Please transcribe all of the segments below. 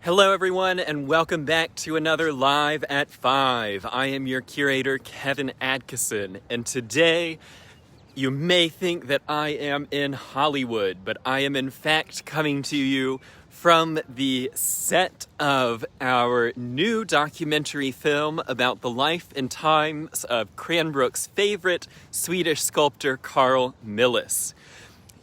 Hello everyone, and welcome back to another Live at 5. I am your curator, Kevin Adkisson, and today you may think that I am in Hollywood, but I am in fact coming to you from the set of our new documentary film about the life and times of Cranbrook's favorite Swedish sculptor, Carl Milles.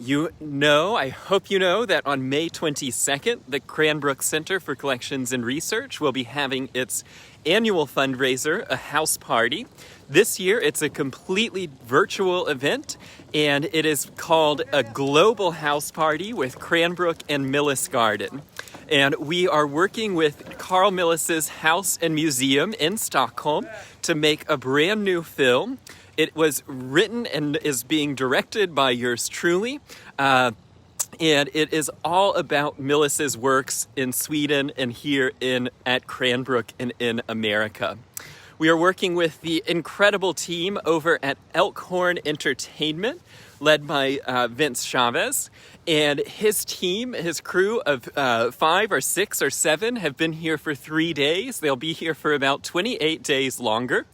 I hope you know that on May 22nd, the Cranbrook Center for Collections and Research will be having its annual fundraiser, a house party. This year, it's a completely virtual event, and it is called a Global House Party with Cranbrook and Millesgården. And we are working with Carl Milles' house and museum in Stockholm to make a brand new film. It was written and is being directed by yours truly, and it is all about Milles' works in Sweden and here at Cranbrook and in America. We are working with the incredible team over at ELKHORN Entertainment, led by Vince Chavez, and his team, his crew of 5 or 6 or 7 have been here for 3 days. They'll be here for about 28 days longer,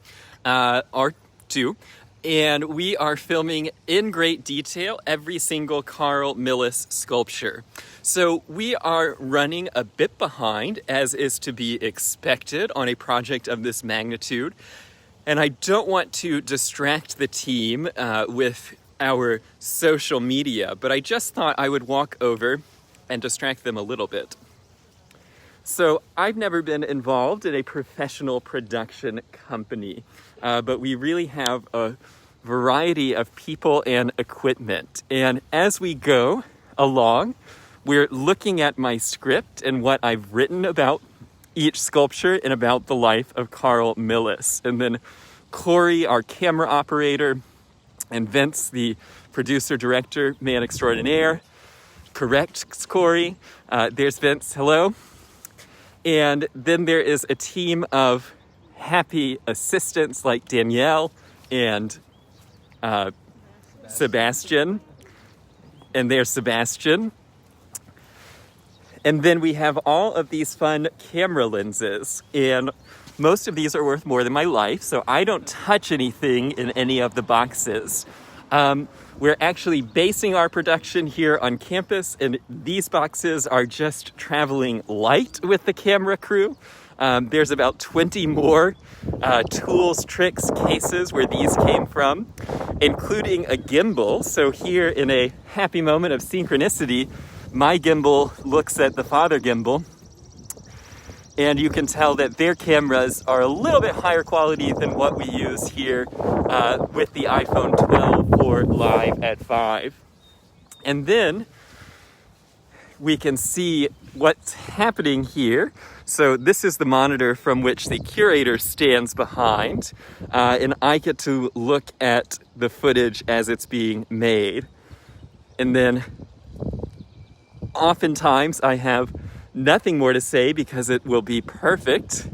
or 2. And we are filming in great detail every single Carl Milles sculpture. So we are running a bit behind, as is to be expected on a project of this magnitude. And I don't want to distract the team with our social media, but I just thought I would walk over and distract them a little bit. So I've never been involved in a professional production company, but we really have a variety of people and equipment. And as we go along, we're looking at my script and what I've written about each sculpture and about the life of Carl Milles. And then Corey, our camera operator, and Vince, the producer, director, man extraordinaire, corrects Corey. There's Vince, hello. And then there is a team of happy assistants like Danielle and Sebastian. And there's Sebastian. And then we have all of these fun camera lenses. And most of these are worth more than my life, so I don't touch anything in any of the boxes. We're actually basing our production here on campus, and these boxes are just traveling light with the camera crew. There's about 20 more tools, tricks, cases where these came from, including a gimbal. So here, in a happy moment of synchronicity, my gimbal looks at the father gimbal, and you can tell that their cameras are a little bit higher quality than what we use here with the iPhone 12 for Live at 5. And then we can see what's happening here. So this is the monitor from which the curator stands behind, and I get to look at the footage as it's being made. And then oftentimes I have nothing more to say because it will be perfect.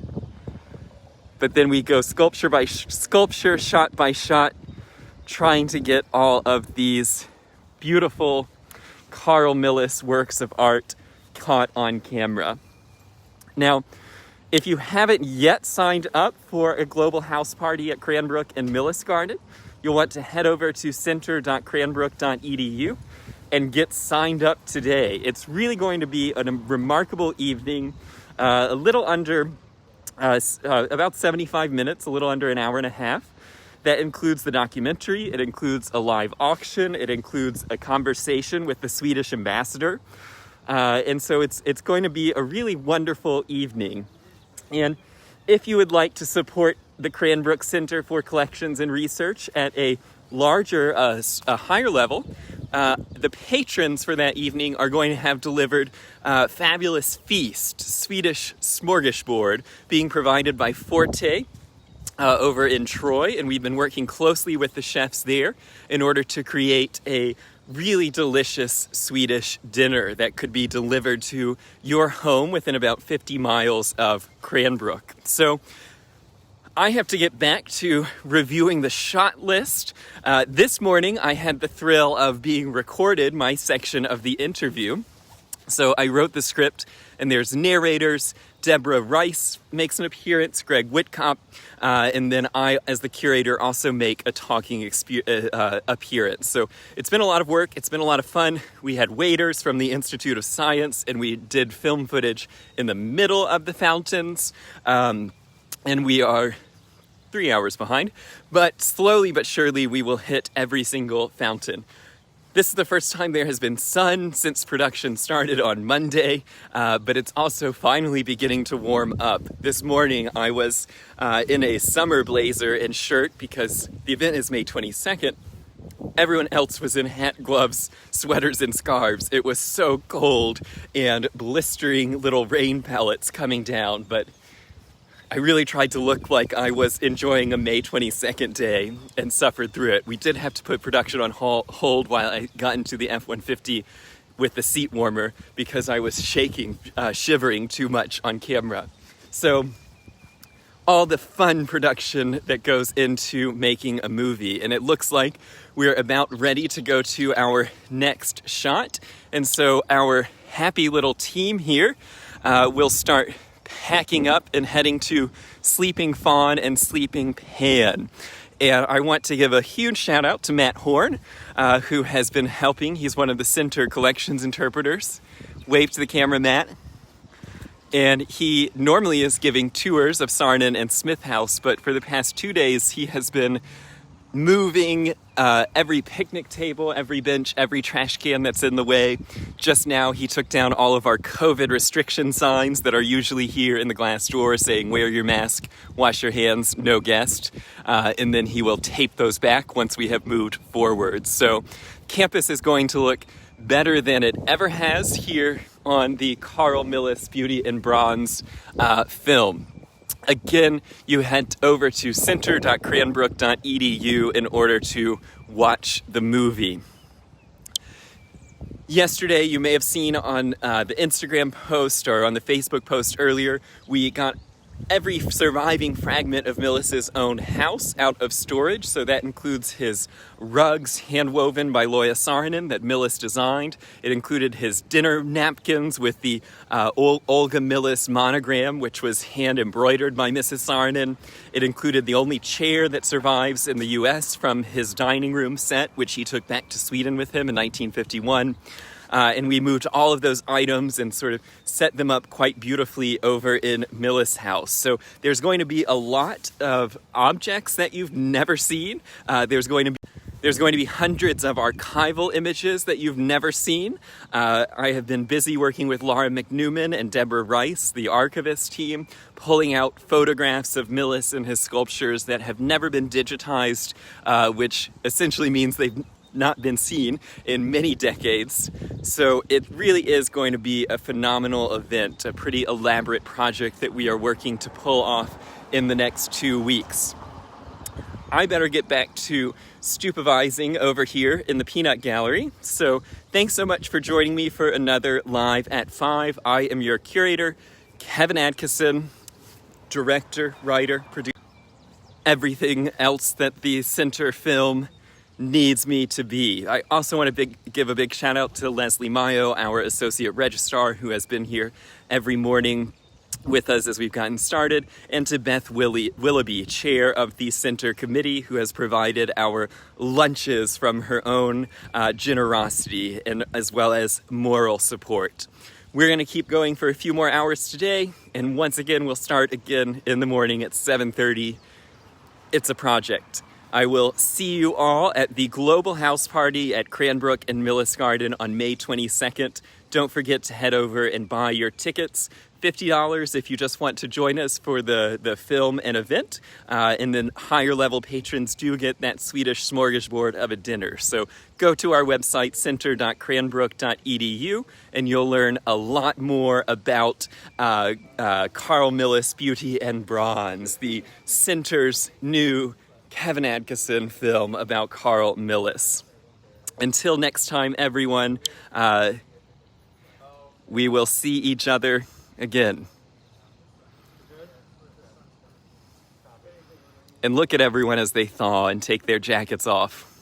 But then we go sculpture by sculpture, shot by shot, trying to get all of these beautiful Carl Milles works of art caught on camera. Now, if you haven't yet signed up for a global house party at Cranbrook and Millesgården, you'll want to head over to center.cranbrook.edu and get signed up today. It's really going to be a remarkable evening, a little under, about 75 minutes, a little under an hour and a half. That includes the documentary, it includes a live auction, it includes a conversation with the Swedish ambassador. And so it's going to be a really wonderful evening. And if you would like to support the Cranbrook Center for Collections and Research at a larger, a higher level, the patrons for that evening are going to have delivered fabulous feast, Swedish smorgasbord, being provided by Forte over in Troy. And we've been working closely with the chefs there in order to create a really delicious Swedish dinner that could be delivered to your home within about 50 miles of Cranbrook. So I have to get back to reviewing the shot list. This morning I had the thrill of being recorded, my section of the interview. So I wrote the script, and there's narrators. Deborah Rice makes an appearance, Greg Whitcop, and then I, as the curator, also make a talking appearance. So it's been a lot of work. It's been a lot of fun. We had waiters from the Institute of Science, and we did film footage in the middle of the fountains. And we are 3 hours behind, but slowly but surely we will hit every single fountain. This is the first time there has been sun since production started on Monday, but it's also finally beginning to warm up. This morning I was in a summer blazer and shirt because the event is May 22nd. Everyone else was in hat, gloves, sweaters, and scarves. It was so cold and blistering little rain pellets coming down, but I really tried to look like I was enjoying a May 22nd day and suffered through it. We did have to put production on hold while I got into the F-150 with the seat warmer because I was shivering too much on camera. So all the fun production that goes into making a movie, and it looks like we're about ready to go to our next shot. And so our happy little team here will start packing up and heading to Sleeping Fawn and Sleeping Pan. And I want to give a huge shout out to Matt Horn, who has been helping. He's one of the Center collections interpreters. Wave to the camera, Matt. And he normally is giving tours of Sarnen and Smith House, but for the past 2 days he has been moving every picnic table, every bench, every trash can that's in the way. Just now he took down all of our COVID restriction signs that are usually here in the glass door saying wear your mask, wash your hands, no guest. And then he will tape those back once we have moved forward. So campus is going to look better than it ever has here on the Carl Milles Beauty in Bronze film. Again, you head over to center.cranbrook.edu in order to watch the movie. Yesterday, you may have seen on the Instagram post or on the Facebook post earlier, we got every surviving fragment of Milles's own house out of storage. So that includes his rugs, hand-woven by Loya Saarinen that Milles designed. It included his dinner napkins with the Olga Milles monogram, which was hand-embroidered by Mrs. Saarinen. It included the only chair that survives in the U.S. from his dining room set, which he took back to Sweden with him in 1951. And we moved all of those items and sort of set them up quite beautifully over in Milles' house. So there's going to be a lot of objects that you've never seen. There's going to be hundreds of archival images that you've never seen. I have been busy working with Laura McNewman and Deborah Rice, the archivist team, pulling out photographs of Milles and his sculptures that have never been digitized, which essentially means they've not been seen in many decades. So it really is going to be a phenomenal event, a pretty elaborate project that we are working to pull off in the next 2 weeks. I better get back to stupevising over here in the Peanut Gallery. So thanks so much for joining me for another Live at 5. I am your curator, Kevin Adkisson, director, writer, producer, everything else that the Center film needs me to be. I also want to give a big shout out to Leslie Mayo, our associate registrar, who has been here every morning with us as we've gotten started, and to Beth Willoughby, chair of the Center Committee, who has provided our lunches from her own generosity and as well as moral support. We're going to keep going for a few more hours today, and once again we'll start again in the morning at 7:30. It's a project. I will see you all at the Global House Party at Cranbrook and Millesgården on May 22nd. Don't forget to head over and buy your tickets. $50 if you just want to join us for the film and event. And then higher level patrons do get that Swedish smorgasbord of a dinner. So go to our website, center.cranbrook.edu, and you'll learn a lot more about Carl Milles Beauty and Bronze, the Center's new Kevin Adkisson film about Carl Milles. Until next time, everyone, we will see each other again. And look at everyone as they thaw and take their jackets off.